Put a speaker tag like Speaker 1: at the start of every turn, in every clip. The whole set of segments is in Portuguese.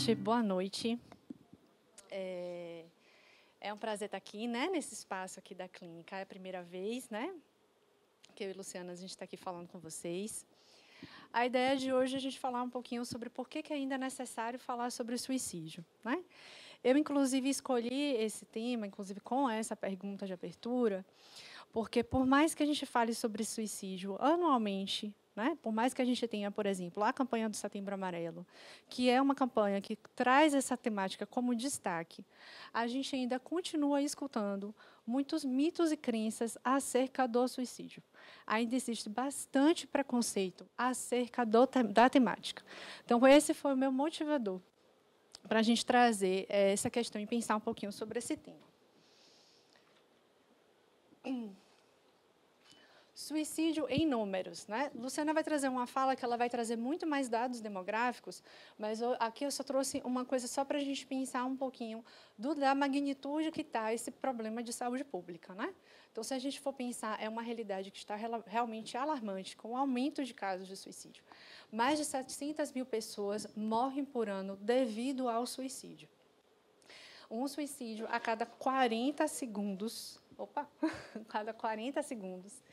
Speaker 1: gente, boa noite. É um prazer estar aqui, né, nesse espaço aqui da clínica. É a primeira vez, né, que eu e Luciana a gente está aqui falando com vocês. A ideia de hoje é a gente falar um pouquinho sobre por que ainda é necessário falar sobre o suicídio, né? Eu, inclusive, escolhi esse tema, inclusive com essa pergunta de abertura, porque por mais que a gente fale sobre suicídio anualmente, né, por mais que a gente tenha, por exemplo, a campanha do Setembro Amarelo, que é uma campanha que traz essa temática como destaque, a gente ainda continua escutando muitos mitos e crenças acerca do suicídio. Ainda existe bastante preconceito acerca da temática. Então, esse foi o meu motivador para a gente trazer essa questão e pensar um pouquinho sobre esse tema. Suicídio em números, né? Luciana vai trazer uma fala que ela vai trazer muito mais dados demográficos, mas aqui eu só trouxe uma coisa só para a gente pensar um pouquinho da magnitude que está esse problema de saúde pública, né? Então, se a gente for pensar, é uma realidade que está realmente alarmante, com o aumento de casos de suicídio. Mais de 700 mil pessoas morrem por ano devido ao suicídio. Um suicídio a cada 40 segundos. Cada 40 segundos.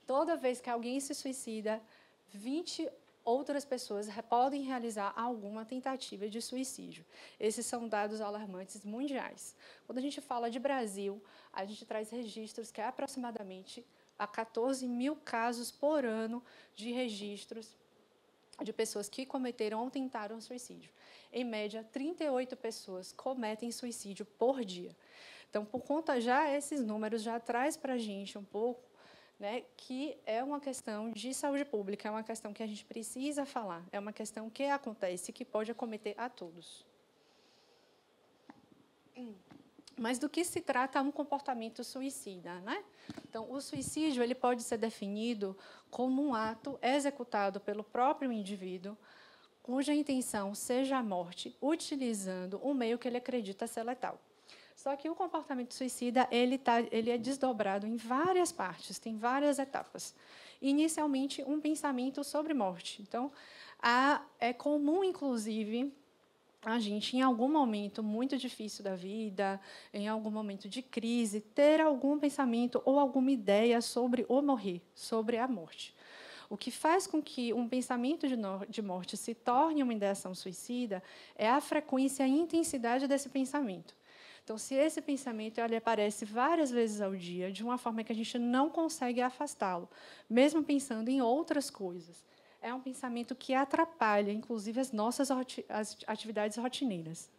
Speaker 1: Toda vez que alguém se suicida, 20 outras pessoas podem realizar alguma tentativa de suicídio. Esses são dados alarmantes mundiais. Quando a gente fala de Brasil, a gente traz registros que é aproximadamente a 14 mil casos por ano de registros de pessoas que cometeram ou tentaram suicídio. Em média, 38 pessoas cometem suicídio por dia. Então, por conta esses números já traz para a gente um pouco, né, que é uma questão de saúde pública, é uma questão que a gente precisa falar, é uma questão que acontece, que pode acometer a todos. Mas do que se trata um comportamento suicida, né? Então, o suicídio ele pode ser definido como um ato executado pelo próprio indivíduo, cuja intenção seja a morte, utilizando um meio que ele acredita ser letal. Só que o comportamento suicida ele é desdobrado em várias partes, tem várias etapas. Inicialmente, um pensamento sobre morte. Então, é comum, inclusive, a gente, em algum momento muito difícil da vida, em algum momento de crise, ter algum pensamento ou alguma ideia sobre o morrer, sobre a morte. O que faz com que um pensamento de morte se torne uma ideação suicida é a frequência e a intensidade desse pensamento. Então, se esse pensamento ele aparece várias vezes ao dia, de uma forma que a gente não consegue afastá-lo, mesmo pensando em outras coisas, é um pensamento que atrapalha, inclusive, as nossas atividades rotineiras.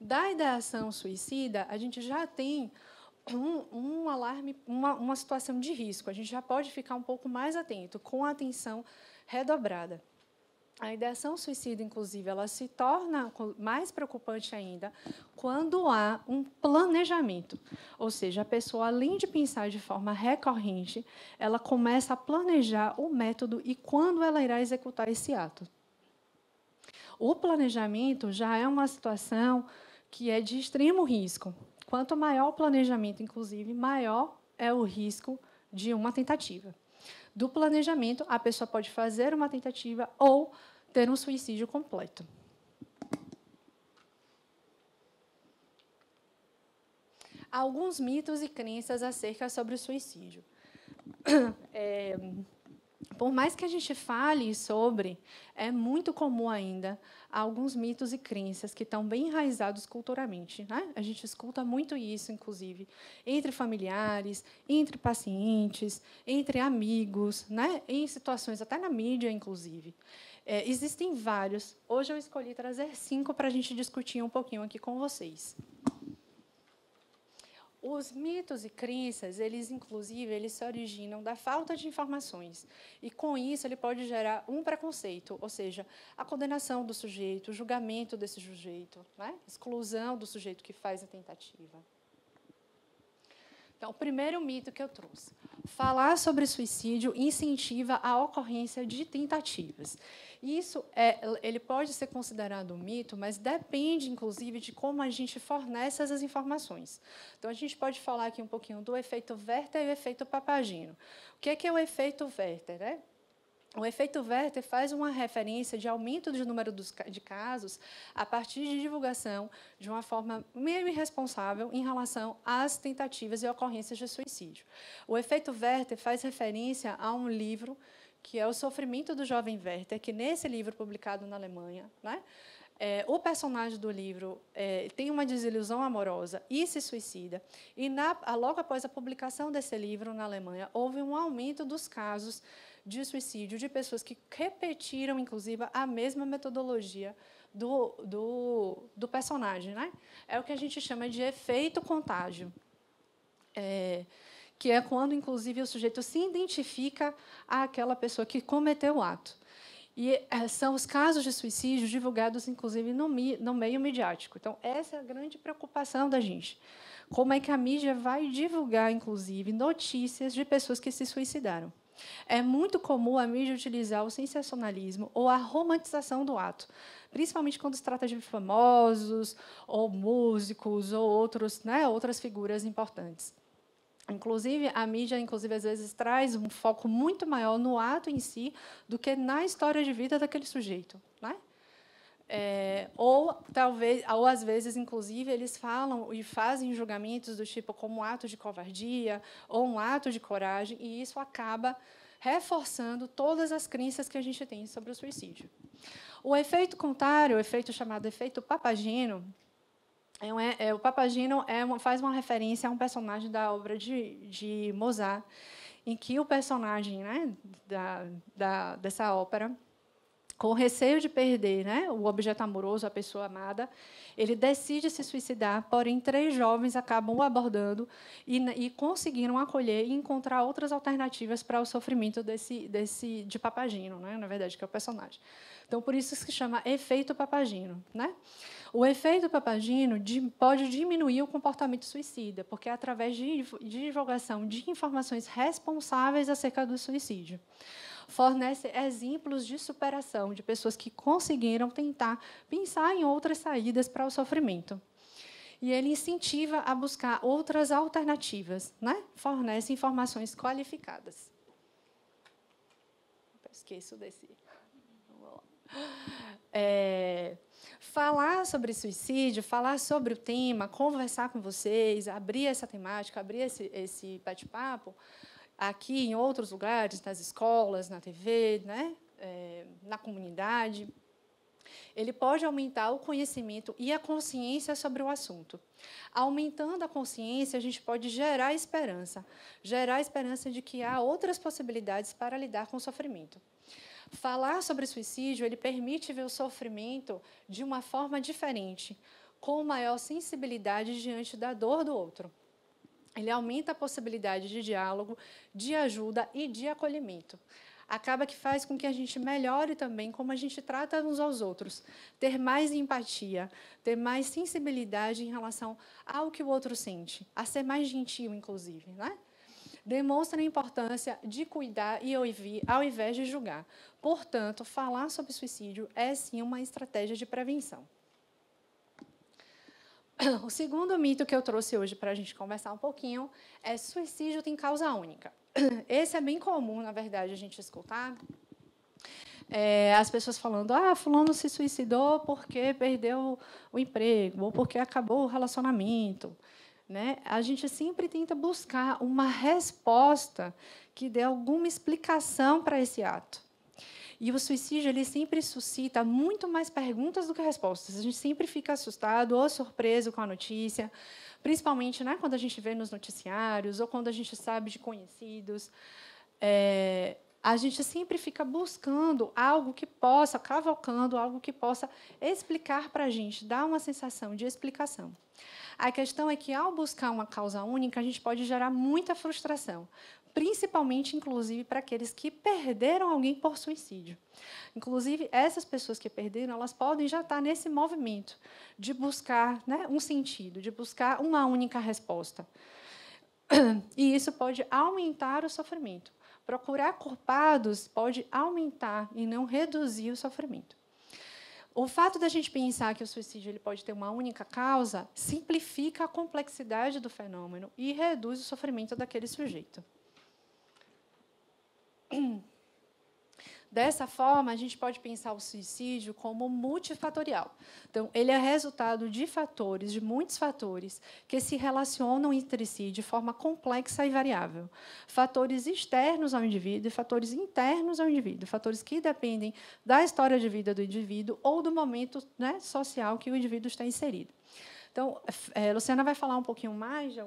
Speaker 1: Da ideação suicida, a gente já tem um alarme, uma situação de risco. A gente já pode ficar um pouco mais atento, com a atenção redobrada. A ideação suicida, inclusive, ela se torna mais preocupante ainda quando há um planejamento. Ou seja, a pessoa, além de pensar de forma recorrente, ela começa a planejar o método e quando ela irá executar esse ato. O planejamento já é uma situação que é de extremo risco. Quanto maior o planejamento, inclusive, maior é o risco de uma tentativa. Do planejamento, a pessoa pode fazer uma tentativa ou ter um suicídio completo. Alguns mitos e crenças acerca sobre o suicídio. Por mais que a gente fale sobre, é muito comum ainda alguns mitos e crenças que estão bem enraizados culturalmente, né? A gente escuta muito isso, inclusive, entre familiares, entre pacientes, entre amigos, né? Em situações até na mídia, inclusive. Existem vários. Hoje eu escolhi trazer 5 para a gente discutir um pouquinho aqui com vocês. Os mitos e crenças, inclusive, se originam da falta de informações. E, com isso, ele pode gerar um preconceito, ou seja, a condenação do sujeito, o julgamento desse sujeito, né? Exclusão do sujeito que faz a tentativa. Então, o primeiro mito que eu trouxe. Falar sobre suicídio incentiva a ocorrência de tentativas. Isso ele pode ser considerado um mito, mas depende, inclusive, de como a gente fornece essas informações. Então, a gente pode falar aqui um pouquinho do efeito Werther e o efeito Papageno. O que é o efeito Werther, né? O efeito Werther faz uma referência de aumento do número de casos a partir de divulgação de uma forma meio irresponsável em relação às tentativas e ocorrências de suicídio. O efeito Werther faz referência a um livro que é O Sofrimento do Jovem Werther, que, nesse livro publicado na Alemanha, né, o personagem do livro tem uma desilusão amorosa e se suicida. E, logo após a publicação desse livro na Alemanha, houve um aumento dos casos de suicídio de pessoas que repetiram, inclusive, a mesma metodologia do personagem. Né? É o que a gente chama de efeito contágio, que é quando, inclusive, o sujeito se identifica àquela pessoa que cometeu o ato. E são os casos de suicídio divulgados, inclusive, no meio midiático. Então, essa é a grande preocupação da gente. Como é que a mídia vai divulgar, inclusive, notícias de pessoas que se suicidaram? É muito comum a mídia utilizar o sensacionalismo ou a romantização do ato, principalmente quando se trata de famosos, ou músicos, ou outras figuras importantes. Inclusive, a mídia, às vezes, traz um foco muito maior no ato em si do que na história de vida daquele sujeito. Né? Ou, às vezes, inclusive, eles falam e fazem julgamentos do tipo como um ato de covardia ou um ato de coragem, e isso acaba reforçando todas as crenças que a gente tem sobre o suicídio. O efeito contrário, o efeito chamado efeito Papageno, o Papageno faz uma referência a um personagem da obra de Mozart, em que o personagem, né, dessa ópera, com receio de perder, né, o objeto amoroso, a pessoa amada, ele decide se suicidar, porém 3 jovens acabam o abordando e conseguiram acolher e encontrar outras alternativas para o sofrimento de Papageno, né, na verdade, que é o personagem. Então, por isso se chama efeito Papageno. Né? O efeito Papageno pode diminuir o comportamento suicida, porque é através de divulgação de informações responsáveis acerca do suicídio. Fornece exemplos de superação de pessoas que conseguiram tentar pensar em outras saídas para o sofrimento. E ele incentiva a buscar outras alternativas, né? Fornece informações qualificadas. Esqueço desse. Vamos lá. Falar sobre suicídio, falar sobre o tema, conversar com vocês, abrir essa temática, abrir esse bate-papo, aqui em outros lugares, nas escolas, na TV, né? Na comunidade, ele pode aumentar o conhecimento e a consciência sobre o assunto. Aumentando a consciência, a gente pode gerar esperança de que há outras possibilidades para lidar com o sofrimento. Falar sobre suicídio, ele permite ver o sofrimento de uma forma diferente, com maior sensibilidade diante da dor do outro. Ele aumenta a possibilidade de diálogo, de ajuda e de acolhimento. Acaba que faz com que a gente melhore também como a gente trata uns aos outros, ter mais empatia, ter mais sensibilidade em relação ao que o outro sente, a ser mais gentil, inclusive. Né? Demonstra a importância de cuidar e ouvir, ao invés de julgar. Portanto, falar sobre suicídio é, sim, uma estratégia de prevenção. O segundo mito que eu trouxe hoje para a gente conversar um pouquinho é suicídio tem causa única. Esse é bem comum, na verdade, a gente escutar. As pessoas falando, fulano se suicidou porque perdeu o emprego, ou porque acabou o relacionamento. Né? A gente sempre tenta buscar uma resposta que dê alguma explicação para esse ato. E o suicídio ele sempre suscita muito mais perguntas do que respostas. A gente sempre fica assustado ou surpreso com a notícia, principalmente, né, quando a gente vê nos noticiários ou quando a gente sabe de conhecidos. A gente sempre fica buscando algo que possa, cavalcando algo que possa explicar para a gente, dar uma sensação de explicação. A questão é que, ao buscar uma causa única, a gente pode gerar muita frustração, principalmente, inclusive, para aqueles que perderam alguém por suicídio. Inclusive, essas pessoas que perderam, elas podem já estar nesse movimento de buscar, né, um sentido, de buscar uma única resposta. E isso pode aumentar o sofrimento. Procurar culpados pode aumentar e não reduzir o sofrimento. O fato da gente pensar que o suicídio ele pode ter uma única causa simplifica a complexidade do fenômeno e reduz o sofrimento daquele sujeito. Dessa forma, a gente pode pensar o suicídio como multifatorial. Então, ele é resultado de fatores, de muitos fatores, que se relacionam entre si de forma complexa e variável. Fatores externos ao indivíduo e fatores internos ao indivíduo, fatores que dependem da história de vida do indivíduo ou do momento, né, social que o indivíduo está inserido. Então, Luciana vai falar um pouquinho mais de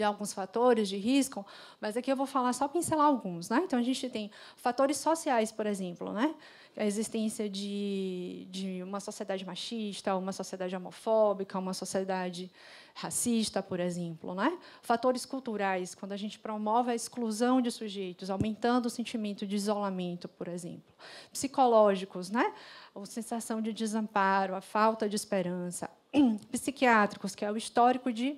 Speaker 1: alguns fatores de risco, mas aqui eu vou falar só pincelar alguns, né? Então a gente tem fatores sociais, por exemplo, né? A existência de uma sociedade machista, uma sociedade homofóbica, uma sociedade racista, por exemplo, né? Fatores culturais, quando a gente promove a exclusão de sujeitos, aumentando o sentimento de isolamento, por exemplo. Psicológicos, né? A sensação de desamparo, a falta de esperança. Psiquiátricos, que é o histórico de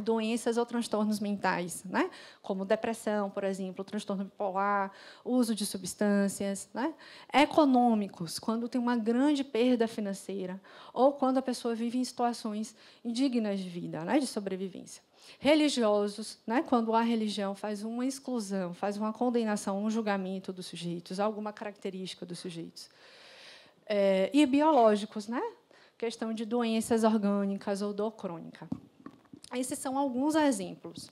Speaker 1: doenças ou transtornos mentais, né? Como depressão, por exemplo, transtorno bipolar, uso de substâncias. Né? Econômicos, quando tem uma grande perda financeira ou quando a pessoa vive em situações indignas de vida, né? De sobrevivência. Religiosos, né? Quando a religião faz uma exclusão, faz uma condenação, um julgamento dos sujeitos, alguma característica dos sujeitos. E biológicos, né? Questão de doenças orgânicas ou dor crônica. Esses são alguns exemplos.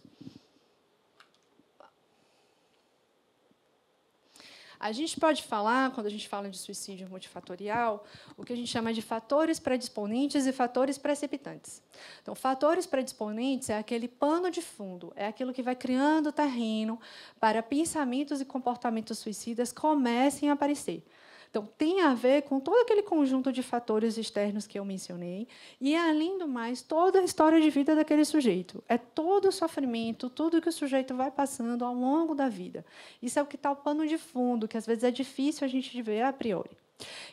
Speaker 1: A gente pode falar, quando a gente fala de suicídio multifatorial, o que a gente chama de fatores predisponentes e fatores precipitantes. Então, fatores predisponentes é aquele pano de fundo, é aquilo que vai criando terreno para pensamentos e comportamentos suicidas comecem a aparecer. Então, tem a ver com todo aquele conjunto de fatores externos que eu mencionei e, além do mais, toda a história de vida daquele sujeito. É todo o sofrimento, tudo que o sujeito vai passando ao longo da vida. Isso é o que está o pano de fundo, que às vezes é difícil a gente ver a priori.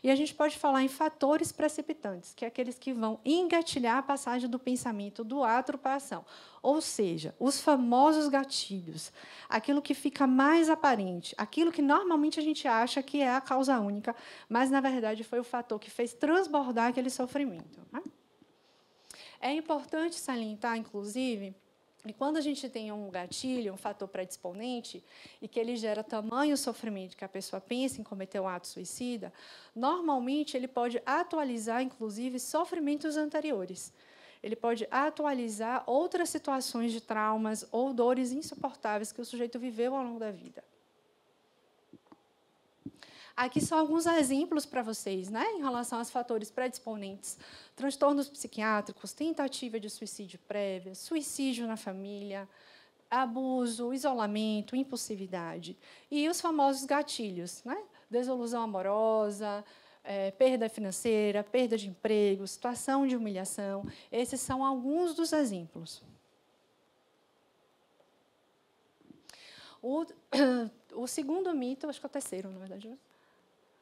Speaker 1: E a gente pode falar em fatores precipitantes, que é aqueles que vão engatilhar a passagem do pensamento do ato para a ação. Ou seja, os famosos gatilhos, aquilo que fica mais aparente, aquilo que normalmente a gente acha que é a causa única, mas, na verdade, foi o fator que fez transbordar aquele sofrimento. Né? É importante salientar, inclusive, e quando a gente tem um gatilho, um fator predisponente, e que ele gera tamanho sofrimento que a pessoa pensa em cometer um ato suicida, normalmente ele pode atualizar, inclusive, sofrimentos anteriores. Ele pode atualizar outras situações de traumas ou dores insuportáveis que o sujeito viveu ao longo da vida. Aqui são alguns exemplos para vocês, né, em relação aos fatores predisponentes. Transtornos psiquiátricos, tentativa de suicídio prévia, suicídio na família, abuso, isolamento, impulsividade. E os famosos gatilhos, né? Desilusão amorosa, perda financeira, perda de emprego, situação de humilhação. Esses são alguns dos exemplos. O segundo mito, acho que é o terceiro, na verdade, né?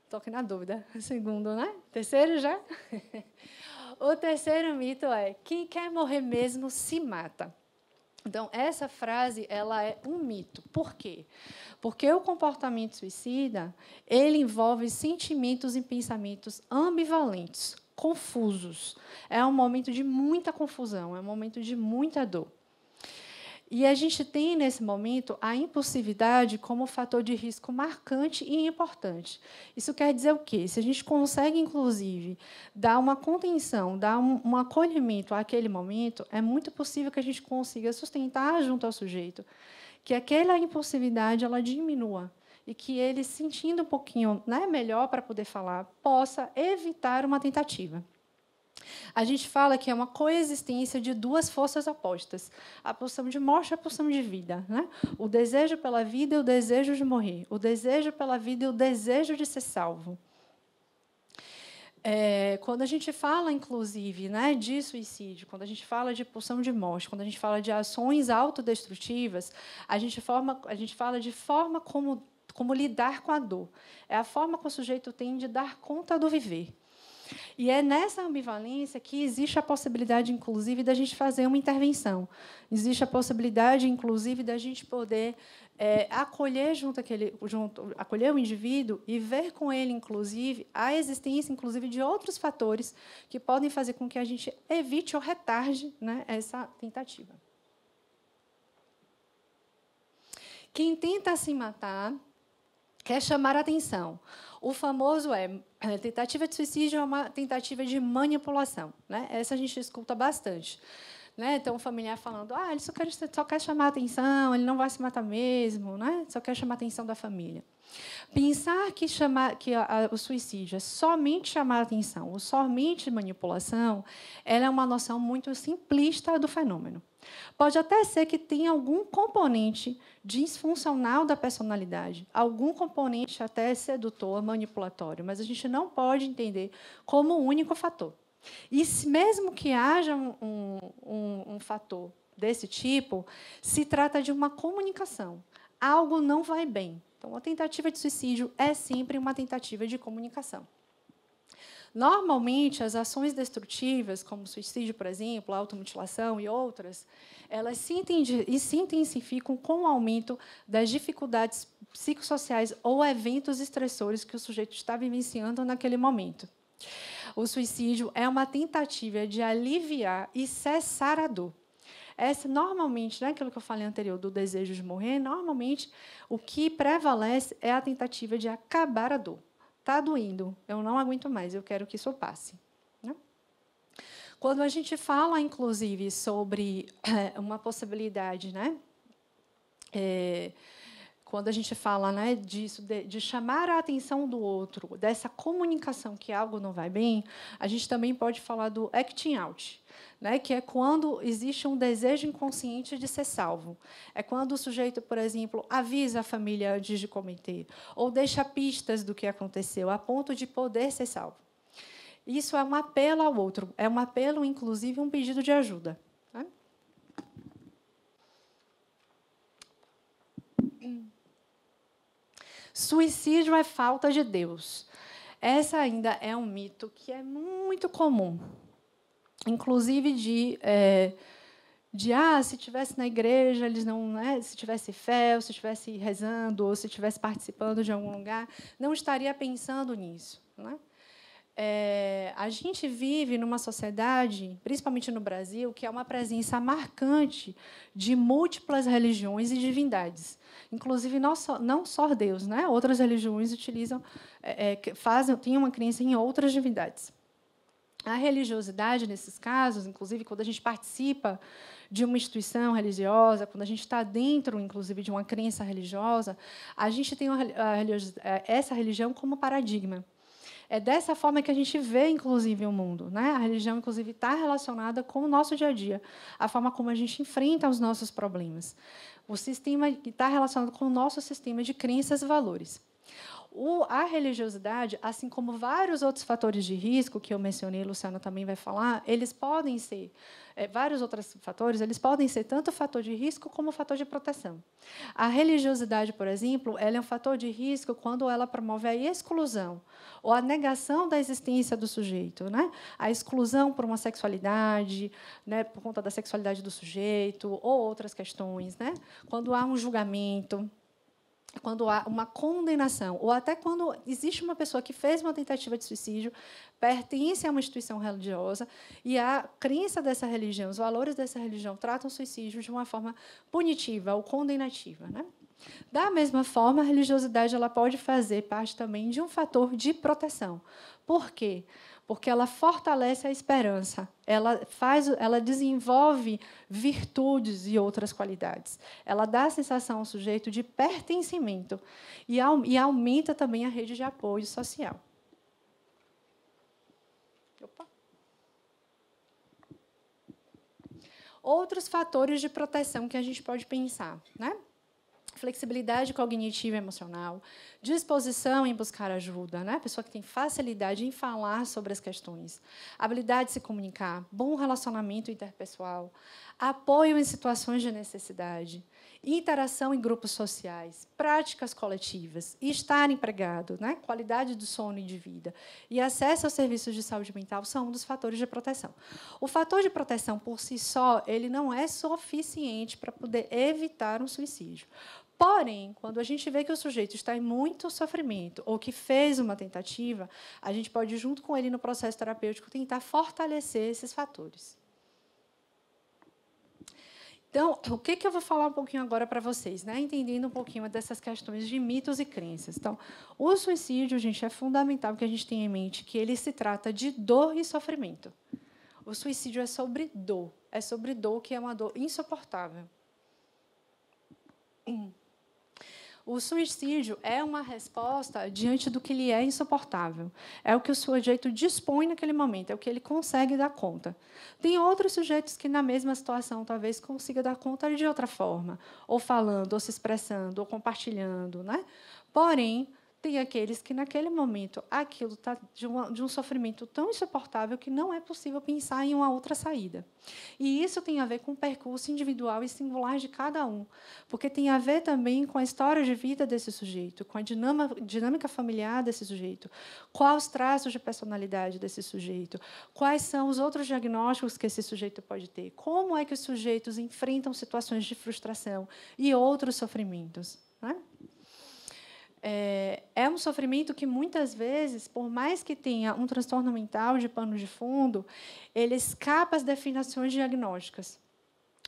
Speaker 1: Estou aqui na dúvida. Segundo, né? Terceiro já? O terceiro mito é: quem quer morrer mesmo se mata. Então, essa frase ela é um mito. Por quê? Porque o comportamento suicida ele envolve sentimentos e pensamentos ambivalentes, confusos. É um momento de muita confusão, é um momento de muita dor. E a gente tem, nesse momento, a impulsividade como fator de risco marcante e importante. Isso quer dizer o quê? Se a gente consegue, inclusive, dar uma contenção, dar um acolhimento àquele momento, é muito possível que a gente consiga sustentar junto ao sujeito que aquela impulsividade ela diminua e que ele, sentindo um pouquinho, né, melhor para poder falar, possa evitar uma tentativa. A gente fala que é uma coexistência de duas forças opostas, a pulsão de morte e a pulsão de vida. Né? O desejo pela vida e o desejo de morrer, o desejo pela vida e o desejo de ser salvo. Quando a gente fala, inclusive, né, de suicídio, quando a gente fala de pulsão de morte, quando a gente fala de ações autodestrutivas, a gente fala de forma como lidar com a dor. É a forma que o sujeito tem de dar conta do viver. E é nessa ambivalência que existe a possibilidade, inclusive, da gente fazer uma intervenção. Existe a possibilidade, inclusive, da gente poder acolher acolher o indivíduo e ver com ele, inclusive, a existência, inclusive, de outros fatores que podem fazer com que a gente evite ou retarde, né, essa tentativa. Quem tenta se matar quer chamar a atenção. O famoso tentativa de suicídio é uma tentativa de manipulação, né? Essa a gente escuta bastante. Né? Então, o familiar falando, ele só quer chamar a atenção, ele não vai se matar mesmo, né? Só quer chamar a atenção da família. Pensar que o suicídio é somente chamar a atenção ou somente manipulação, ela é uma noção muito simplista do fenômeno. Pode até ser que tenha algum componente disfuncional da personalidade, algum componente até sedutor, manipulatório, mas a gente não pode entender como o único fator. E mesmo que haja um fator desse tipo, se trata de uma comunicação. Algo não vai bem. Então, a tentativa de suicídio é sempre uma tentativa de comunicação. Normalmente, as ações destrutivas, como suicídio, por exemplo, automutilação e outras, elas se intensificam com o aumento das dificuldades psicossociais ou eventos estressores que o sujeito está vivenciando naquele momento. O suicídio é uma tentativa de aliviar e cessar a dor. Normalmente, né, aquilo que eu falei anterior do desejo de morrer, normalmente o que prevalece é a tentativa de acabar a dor. Está doendo, eu não aguento mais, eu quero que isso passe. Né? Quando a gente fala, inclusive, sobre uma possibilidade, né, quando a gente fala, né, disso, de chamar a atenção do outro, dessa comunicação que algo não vai bem, a gente também pode falar do acting out, né, que é quando existe um desejo inconsciente de ser salvo. É quando o sujeito, por exemplo, avisa a família antes de cometer, ou deixa pistas do que aconteceu, a ponto de poder ser salvo. Isso é um apelo ao outro, é um apelo, inclusive, um pedido de ajuda. Né? Suicídio é falta de Deus. Essa ainda é um mito que é muito comum. Inclusive se estivesse na igreja, eles não, né, se tivesse fé, ou se estivesse rezando, ou se estivesse participando de algum lugar, não estaria pensando nisso. Né? A gente vive numa sociedade, principalmente no Brasil, que é uma presença marcante de múltiplas religiões e divindades. Inclusive, não só Deus, né? Outras religiões utilizam, têm uma crença em outras divindades. A religiosidade, nesses casos, inclusive, quando a gente participa de uma instituição religiosa, quando a gente está dentro, inclusive, de uma crença religiosa, a gente tem essa religião como paradigma. É dessa forma que a gente vê, inclusive, o mundo. Né? A religião, inclusive, está relacionada com o nosso dia a dia, a forma como a gente enfrenta os nossos problemas. O sistema está relacionado com o nosso sistema de crenças e valores. A religiosidade, assim como vários outros fatores de risco que eu mencionei, Luciana também vai falar, eles podem ser, vários outros fatores, eles podem ser tanto fator de risco como fator de proteção. A religiosidade, por exemplo, ela é um fator de risco quando ela promove a exclusão ou a negação da existência do sujeito, né? A exclusão por uma sexualidade, né, por conta da sexualidade do sujeito, ou outras questões, né? Quando há um julgamento, quando há uma condenação, ou até quando existe uma pessoa que fez uma tentativa de suicídio, pertence a uma instituição religiosa, e a crença dessa religião, os valores dessa religião, tratam o suicídio de uma forma punitiva ou condenativa. Né? Da mesma forma, a religiosidade ela pode fazer parte também de um fator de proteção. Por quê? Porque ela fortalece a esperança, ela desenvolve virtudes e outras qualidades. Ela dá a sensação ao sujeito de pertencimento e aumenta também a rede de apoio social. Opa. Outros fatores de proteção que a gente pode pensar, né? Flexibilidade cognitiva e emocional, disposição em buscar ajuda, né? A pessoa que tem facilidade em falar sobre as questões, habilidade de se comunicar, bom relacionamento interpessoal, apoio em situações de necessidade, interação em grupos sociais, práticas coletivas, estar empregado, né? Qualidade do sono e de vida e acesso aos serviços de saúde mental são um dos fatores de proteção. O fator de proteção, por si só, ele não é suficiente para poder evitar um suicídio. Porém, quando a gente vê que o sujeito está em muito sofrimento ou que fez uma tentativa, a gente pode, junto com ele no processo terapêutico, tentar fortalecer esses fatores. Então, o que eu vou falar um pouquinho agora para vocês, né? Entendendo um pouquinho dessas questões de mitos e crenças. Então, o suicídio, gente, é fundamental que a gente tenha em mente que ele se trata de dor e sofrimento. O suicídio é sobre dor que é uma dor insuportável. O suicídio é uma resposta diante do que lhe é insuportável. É o que o sujeito dispõe naquele momento, é o que ele consegue dar conta. Tem outros sujeitos que, na mesma situação, talvez consiga dar conta de outra forma, ou falando, ou se expressando, ou compartilhando, né? Porém, tem aqueles que, naquele momento, aquilo está de um sofrimento tão insuportável que não é possível pensar em uma outra saída. E isso tem a ver com o percurso individual e singular de cada um, porque tem a ver também com a história de vida desse sujeito, com a dinâmica familiar desse sujeito, quais os traços de personalidade desse sujeito, quais são os outros diagnósticos que esse sujeito pode ter, como é que os sujeitos enfrentam situações de frustração e outros sofrimentos, né? É um sofrimento que, muitas vezes, por mais que tenha um transtorno mental de pano de fundo, ele escapa às definições diagnósticas.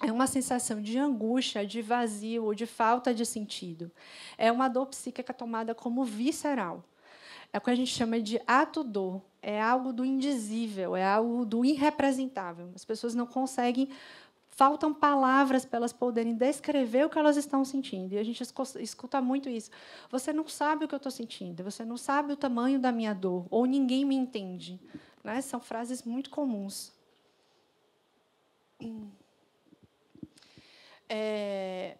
Speaker 1: É uma sensação de angústia, de vazio ou de falta de sentido. É uma dor psíquica tomada como visceral. É o que a gente chama de ato-dor. É algo do indizível, é algo do irrepresentável. As pessoas não conseguem... Faltam palavras para elas poderem descrever o que elas estão sentindo. E a gente escuta muito isso. Você não sabe o que eu estou sentindo, você não sabe o tamanho da minha dor, ou ninguém me entende. Né? São frases muito comuns. É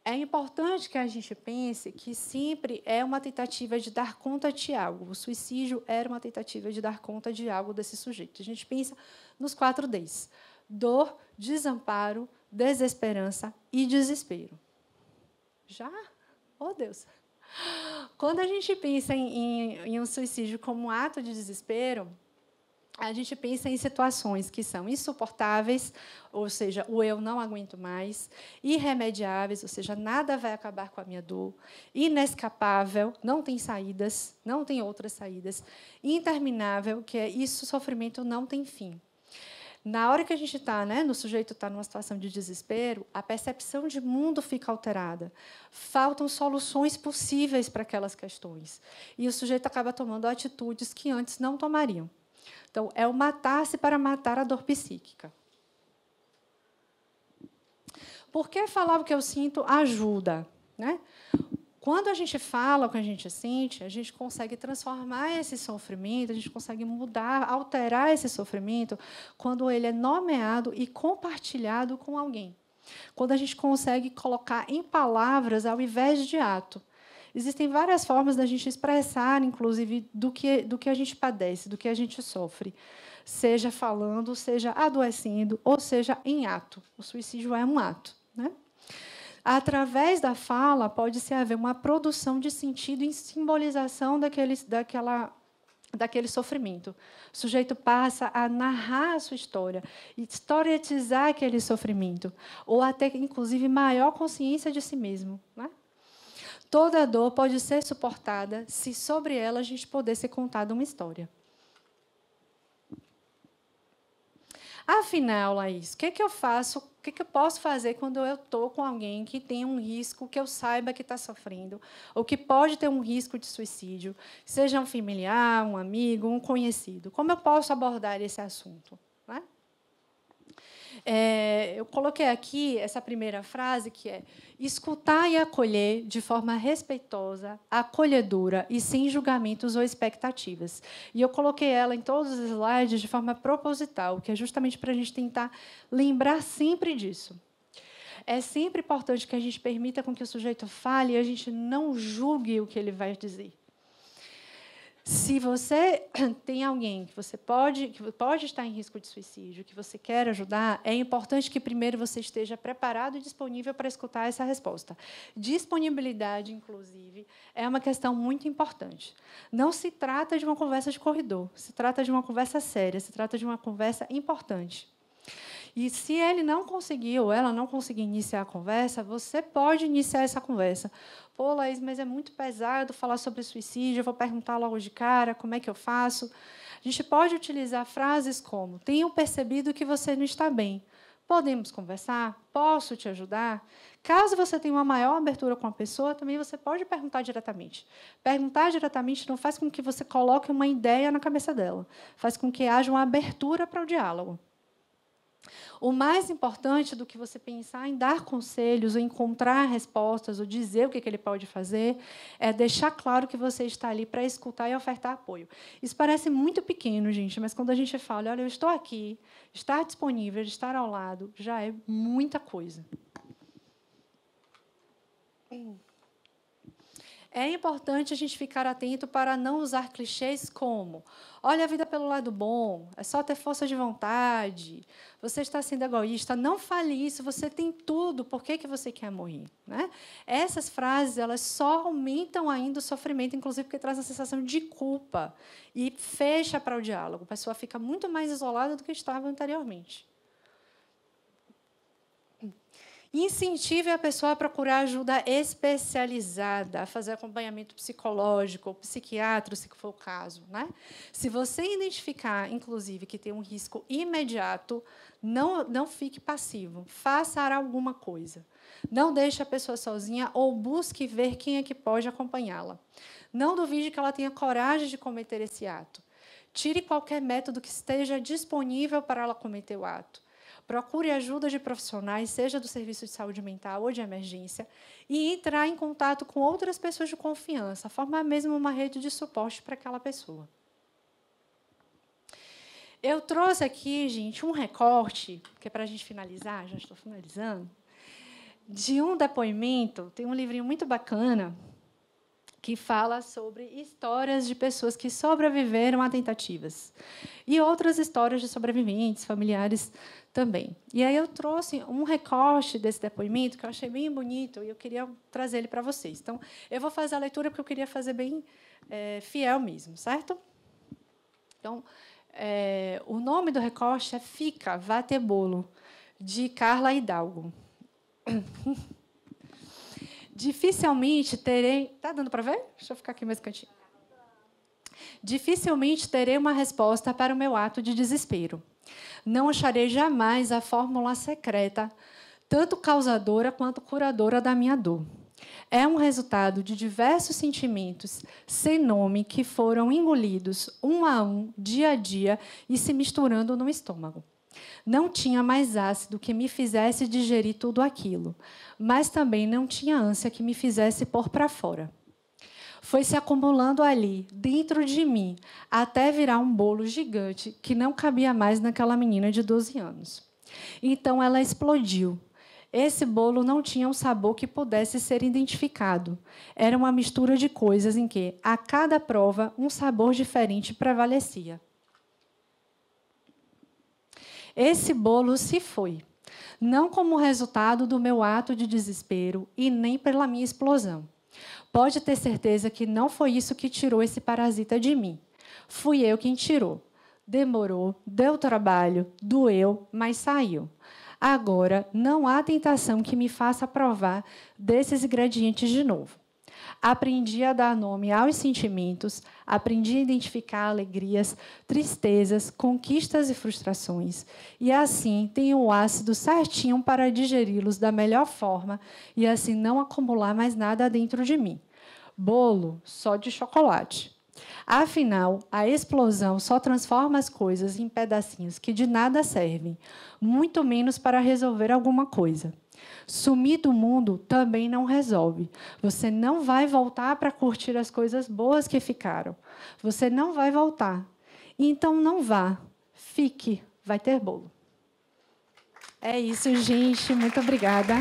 Speaker 1: importante que a gente pense que sempre é uma tentativa de dar conta de algo. O suicídio era uma tentativa de dar conta de algo desse sujeito. A gente pensa nos 4 Ds. Dor, desamparo, desesperança e desespero. Já? Oh, Deus! Quando a gente pensa em um suicídio como um ato de desespero, a gente pensa em situações que são insuportáveis, ou seja, o eu não aguento mais, irremediáveis, ou seja, nada vai acabar com a minha dor, inescapável, não tem saídas, não tem outras saídas, interminável, que é isso, o sofrimento não tem fim. Na hora que a gente está, né, no sujeito está numa situação de desespero, a percepção de mundo fica alterada. Faltam soluções possíveis para aquelas questões. E o sujeito acaba tomando atitudes que antes não tomariam. Então, é o matar-se para matar a dor psíquica. Por que falar o que eu sinto ajuda? Né? Quando a gente fala o que a gente sente, a gente consegue transformar esse sofrimento, a gente consegue mudar, alterar esse sofrimento quando ele é nomeado e compartilhado com alguém. Quando a gente consegue colocar em palavras ao invés de ato. Existem várias formas da gente expressar, inclusive, do que a gente padece, do que a gente sofre. Seja falando, seja adoecendo, ou seja em ato. O suicídio é um ato, né? Através da fala, pode-se haver uma produção de sentido em simbolização daquele sofrimento. O sujeito passa a narrar a sua história, historietizar aquele sofrimento, ou até, inclusive, maior consciência de si mesmo. Né? Toda dor pode ser suportada se, sobre ela, a gente puder ser contada uma história. Afinal, Laís, o que eu faço? O que eu posso fazer quando eu estou com alguém que tem um risco, que eu saiba que está sofrendo, ou que pode ter um risco de suicídio, seja um familiar, um amigo, um conhecido? Como eu posso abordar esse assunto? Né? Eu coloquei aqui essa primeira frase, que é escutar e acolher de forma respeitosa, acolhedora e sem julgamentos ou expectativas. E eu coloquei ela em todos os slides de forma proposital, que é justamente para a gente tentar lembrar sempre disso. É sempre importante que a gente permita com que o sujeito fale e a gente não julgue o que ele vai dizer. Se você tem alguém que pode estar em risco de suicídio, que você quer ajudar, é importante que primeiro você esteja preparado e disponível para escutar essa resposta. Disponibilidade, inclusive, é uma questão muito importante. Não se trata de uma conversa de corredor, se trata de uma conversa séria, se trata de uma conversa importante. E se ele não conseguir, ou ela não conseguir iniciar a conversa, você pode iniciar essa conversa. Pô, Laís, mas é muito pesado falar sobre suicídio, eu vou perguntar logo de cara como é que eu faço. A gente pode utilizar frases como: tenho percebido que você não está bem. Podemos conversar? Posso te ajudar? Caso você tenha uma maior abertura com a pessoa, também você pode perguntar diretamente. Perguntar diretamente não faz com que você coloque uma ideia na cabeça dela, faz com que haja uma abertura para o diálogo. O mais importante do que você pensar em dar conselhos, ou encontrar respostas, ou dizer o que ele pode fazer, é deixar claro que você está ali para escutar e ofertar apoio. Isso parece muito pequeno, gente, mas quando a gente fala, olha, eu estou aqui, estar disponível, estar ao lado, já é muita coisa. É importante a gente ficar atento para não usar clichês como olha a vida pelo lado bom, é só ter força de vontade, você está sendo egoísta, não fale isso, você tem tudo, por que você quer morrer? Né? Essas frases elas só aumentam ainda o sofrimento, inclusive porque traz a sensação de culpa e fecha para o diálogo. A pessoa fica muito mais isolada do que estava anteriormente. Incentive a pessoa a procurar ajuda especializada, a fazer acompanhamento psicológico ou psiquiátrico, se for o caso. Né? Se você identificar, inclusive, que tem um risco imediato, não fique passivo, faça alguma coisa. Não deixe a pessoa sozinha ou busque ver quem é que pode acompanhá-la. Não duvide que ela tenha coragem de cometer esse ato. Tire qualquer método que esteja disponível para ela cometer o ato. Procure ajuda de profissionais, seja do serviço de saúde mental ou de emergência, e entrar em contato com outras pessoas de confiança, formar mesmo uma rede de suporte para aquela pessoa. Eu trouxe aqui, gente, um recorte, que é para a gente finalizar, já estou finalizando, de um depoimento, tem um livrinho muito bacana, que fala sobre histórias de pessoas que sobreviveram a tentativas. E outras histórias de sobreviventes, familiares também. E aí eu trouxe um recorte desse depoimento que eu achei bem bonito e eu queria trazer ele para vocês. Então, eu vou fazer a leitura porque eu queria fazer bem fiel mesmo, certo? Então, o nome do recorte é Fica, Vá Ter Bolo, de Carla Hidalgo. Dificilmente terei... Está dando para ver? Deixa eu ficar aqui mais cantinho. Dificilmente terei uma resposta para o meu ato de desespero. Não acharei jamais a fórmula secreta, tanto causadora quanto curadora da minha dor. É um resultado de diversos sentimentos sem nome que foram engolidos, um a um, dia a dia, e se misturando no estômago. Não tinha mais ácido que me fizesse digerir tudo aquilo, mas também não tinha ânsia que me fizesse pôr para fora. Foi se acumulando ali, dentro de mim, até virar um bolo gigante que não cabia mais naquela menina de 12 anos. Então ela explodiu. Esse bolo não tinha um sabor que pudesse ser identificado. Era uma mistura de coisas em que, a cada prova, um sabor diferente prevalecia. Esse bolo se foi, não como resultado do meu ato de desespero e nem pela minha explosão. Pode ter certeza que não foi isso que tirou esse parasita de mim. Fui eu quem tirou. Demorou, deu trabalho, doeu, mas saiu. Agora, não há tentação que me faça provar desses ingredientes de novo. Aprendi a dar nome aos sentimentos, aprendi a identificar alegrias, tristezas, conquistas e frustrações. E, assim, tenho o ácido certinho para digeri-los da melhor forma e, assim, não acumular mais nada dentro de mim. Bolo só de chocolate. Afinal, a explosão só transforma as coisas em pedacinhos que de nada servem, muito menos para resolver alguma coisa. Sumir do mundo também não resolve. Você não vai voltar para curtir as coisas boas que ficaram. Você não vai voltar. Então, não vá. Fique. Vai ter bolo. É isso, gente. Muito obrigada.